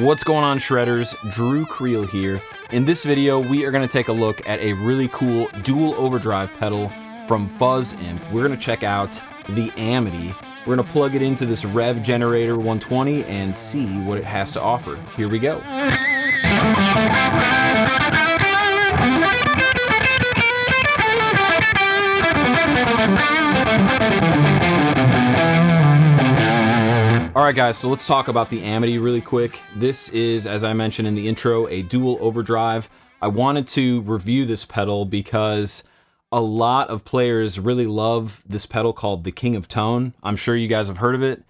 What's going on, Shredders? Drew Creal here. In this video, we are going to take a look at a really cool dual overdrive pedal from Fuzz Imp. We're going to check out the Amity. We're going to plug it into this Revv Generator 120 and see what it has to offer. Here we go. Alright guys, so let's talk about the Amity really quick. This is, as I mentioned in the intro, a dual overdrive. I wanted to review this pedal because a lot of players really love this pedal called the King of Tone. I'm sure you guys have heard of it.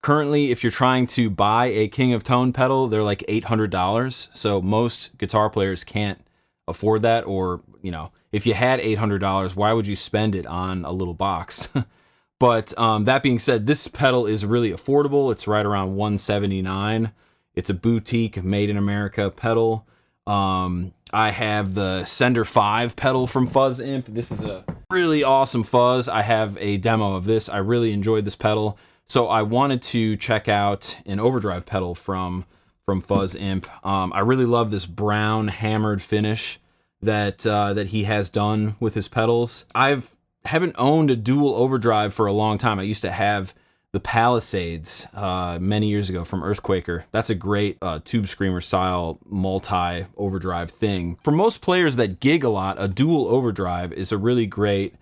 Currently, if you're trying to buy a King of Tone pedal, they're like $800. So most guitar players can't afford that, or, you know, if you had $800, why would you spend it on a little box? But that being said, this pedal is really affordable. It's right around $179. It's a boutique, made in America pedal. I have the Sender 5 pedal from Fuzz Imp. This is a really awesome fuzz. I have a demo of this. I really enjoyed this pedal. So I wanted to check out an overdrive pedal from Fuzz Imp. I really love this brown hammered finish that he has done with his pedals. Haven't owned a dual overdrive for a long time. I used to have the Palisades many years ago from Earthquaker. That's a great Tube Screamer style multi overdrive thing. For most players that gig a lot, a dual overdrive is a really great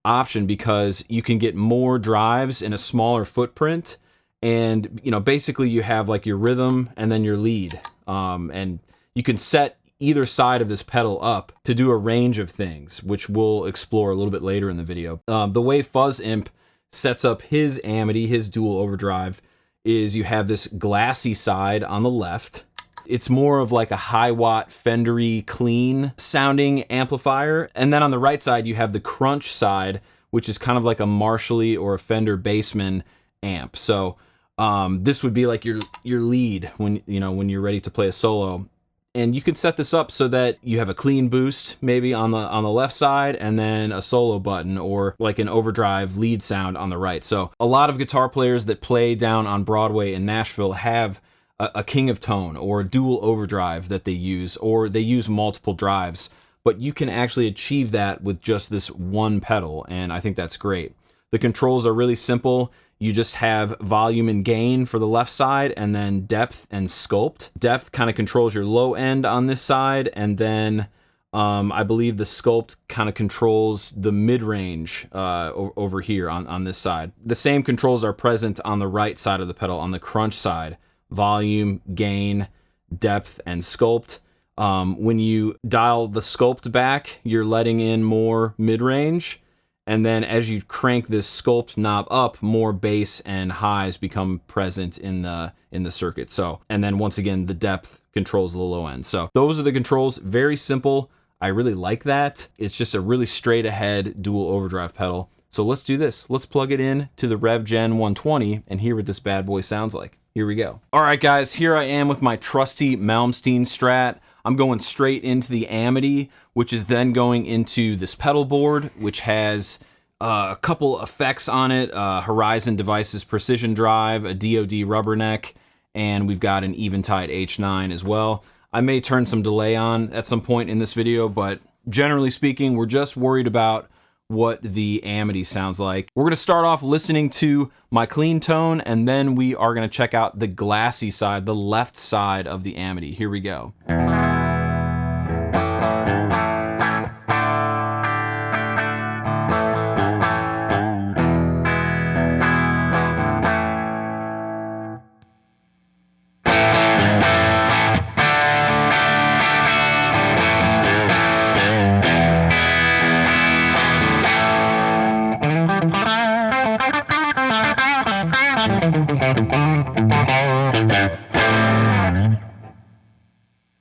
option because you can get more drives in a smaller footprint, and you know, basically you have like your rhythm and then your lead, and you can set either side of this pedal up to do a range of things, which we'll explore a little bit later in the video. The way Fuzz Imp sets up his Amity, his dual overdrive, is you have this glassy side on the left. It's more of like a high watt, Fendery, clean sounding amplifier. And then on the right side, you have the crunch side, which is kind of like a Marshall or a Fender Bassman amp. So this would be like your lead when you're ready to play a solo. And you can set this up so that you have a clean boost maybe on the left side, and then a solo button or like an overdrive lead sound on the right. So a lot of guitar players that play down on Broadway in Nashville have a King of Tone or a dual overdrive that they use, or they use multiple drives. But you can actually achieve that with just this one pedal, and I think that's great. The controls are really simple. You just have volume and gain for the left side, and then depth and sculpt. Depth kind of controls your low end on this side, and then I believe the sculpt kind of controls the mid-range over here on this side. The same controls are present on the right side of the pedal, on the crunch side. Volume, gain, depth, and sculpt. When you dial the sculpt back, you're letting in more mid-range. And then as you crank this sculpt knob up, more bass and highs become present in the circuit. So, and then once again, the depth controls the low end. So those are the controls. Very simple. I really like that. It's just a really straight ahead dual overdrive pedal. So let's do this. Let's plug it in to the Revv Gen 120 and hear what this bad boy sounds like. Here we go. All right, guys, here I am with my trusty Malmsteen Strat. I'm going straight into the Amity, which is then going into this pedal board, which has a couple effects on it, Horizon Devices Precision Drive, a DoD Rubberneck, and we've got an Eventide H9 as well. I may turn some delay on at some point in this video, but generally speaking, we're just worried about what the Amity sounds like. We're going to start off listening to my clean tone, and then we are going to check out the glassy side, the left side of the Amity. Here we go.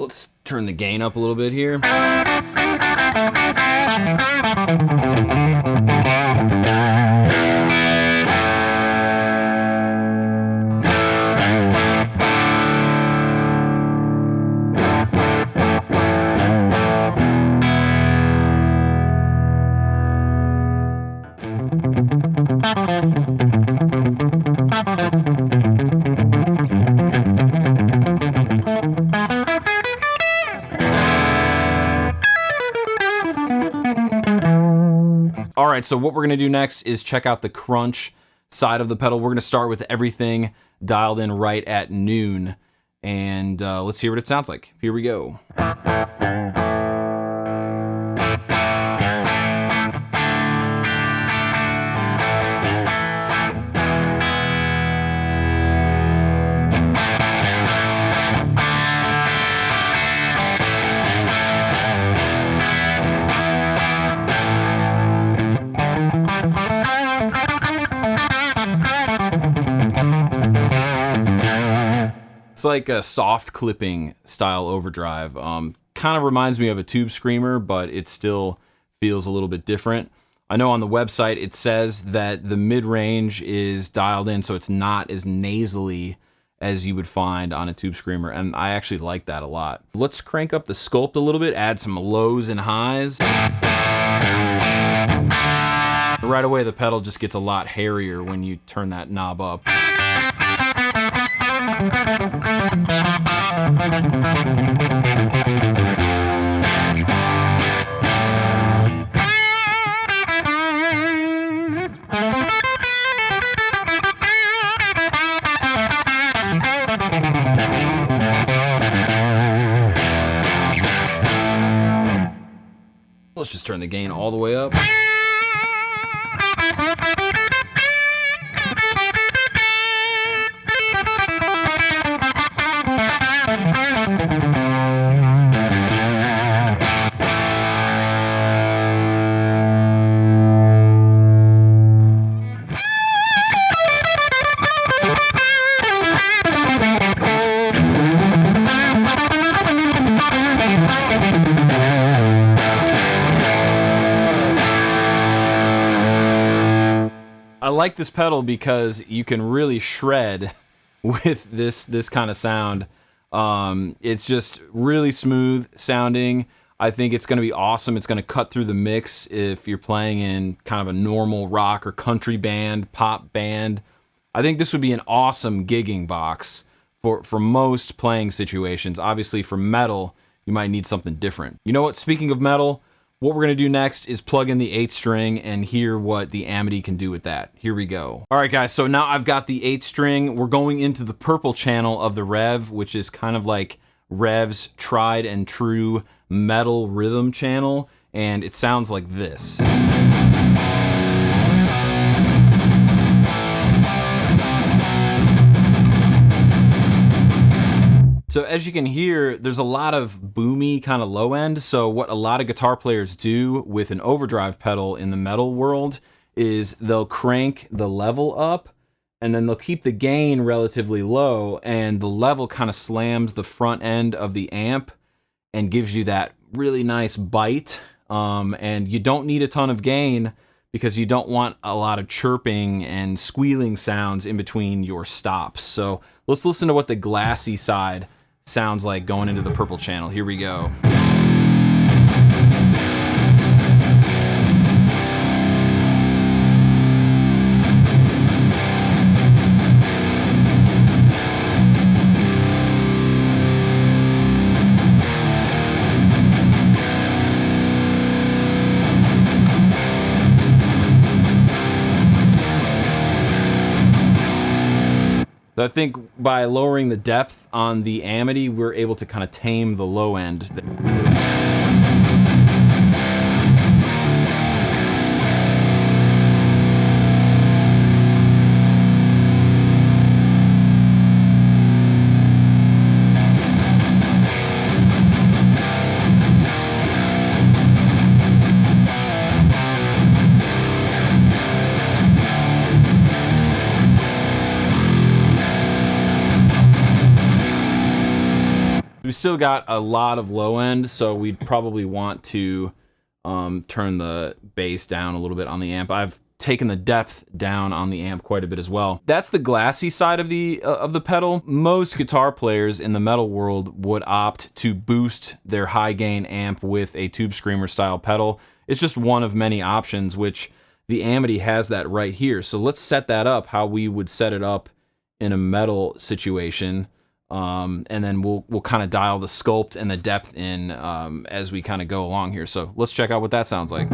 Let's turn the gain up a little bit here. right, so what we're gonna do next is check out the crunch side of the pedal. We're gonna start with everything dialed in right at noon, and let's hear what it sounds like. Here we go. It's like a soft clipping style overdrive. Kind of reminds me of a tube screamer, but it still feels a little bit different. I know on the website it says that the mid-range is dialed in so it's not as nasally as you would find on a tube screamer, and I actually like that a lot. Let's crank up the sculpt a little bit, add some lows and highs. Right away the pedal just gets a lot hairier when you turn that knob up. Let's just turn the gain all the way up. I like this pedal because you can really shred with this kind of sound. It's just really smooth sounding. I think it's going to be awesome. It's going to cut through the mix if you're playing in kind of a normal rock or country band, pop band. I think this would be an awesome gigging box for most playing situations. Obviously for metal, you might need something different. You know what? Speaking of metal, what we're going to do next is plug in the 8th string and hear what the Amity can do with that. Here we go. All right, guys, so now I've got the 8th string. We're going into the purple channel of the Revv, which is kind of like Revv's tried and true metal rhythm channel, and it sounds like this. So as you can hear, there's a lot of boomy kind of low end. So what a lot of guitar players do with an overdrive pedal in the metal world is they'll crank the level up and then they'll keep the gain relatively low, and the level kind of slams the front end of the amp and gives you that really nice bite. And you don't need a ton of gain because you don't want a lot of chirping and squealing sounds in between your stops. So let's listen to what the glassy side sounds like going into the purple channel. Here we go. So I think by lowering the depth on the Amity, we're able to kind of tame the low end. We still got a lot of low end, so we'd probably want to turn the bass down a little bit on the amp. I've taken the depth down on the amp quite a bit as well. That's the glassy side of the pedal. Most guitar players in the metal world would opt to boost their high gain amp with a tube screamer style pedal. It's just one of many options, which the Amity has that right here. So let's set that up how we would set it up in a metal situation. And then we'll kind of dial the sculpt and the depth in as we kind of go along here. So let's check out what that sounds like.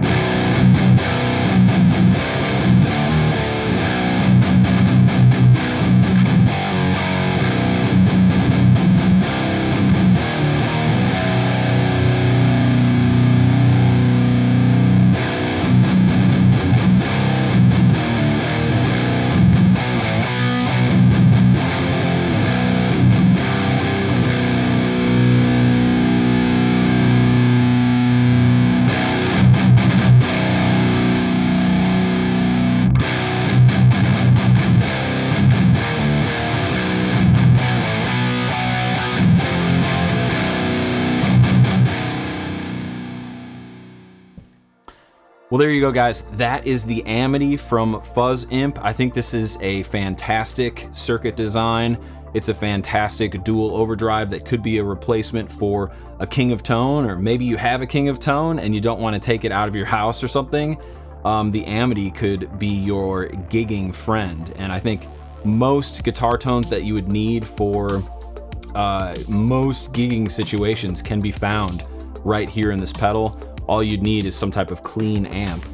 Well, there you go, guys. That is the Amity from Fuzz Imp. I think this is a fantastic circuit design. It's a fantastic dual overdrive that could be a replacement for a King of Tone, or maybe you have a King of Tone and you don't want to take it out of your house or something. The Amity could be your gigging friend. And I think most guitar tones that you would need for most gigging situations can be found right here in this pedal. All you'd need is some type of clean amp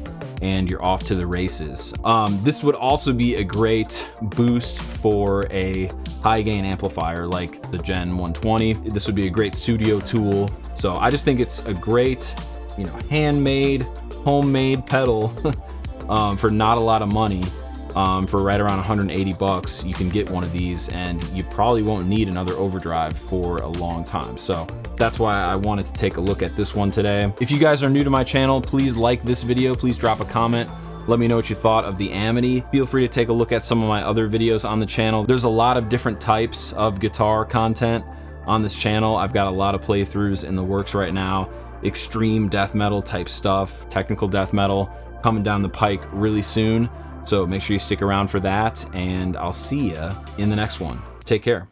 and you're off to the races. This would also be a great boost for a high gain amplifier like the Gen 120. This would be a great studio tool. So I just think it's a great, you know, handmade, homemade pedal for not a lot of money. For right around 180 bucks, you can get one of these and you probably won't need another overdrive for a long time. So that's why I wanted to take a look at this one today. If you guys are new to my channel, please like this video, please drop a comment. Let me know what you thought of the Amity. Feel free to take a look at some of my other videos on the channel. There's a lot of different types of guitar content on this channel. I've got a lot of playthroughs in the works right now. Extreme death metal type stuff, technical death metal coming down the pike really soon. So make sure you stick around for that, and I'll see you in the next one. Take care.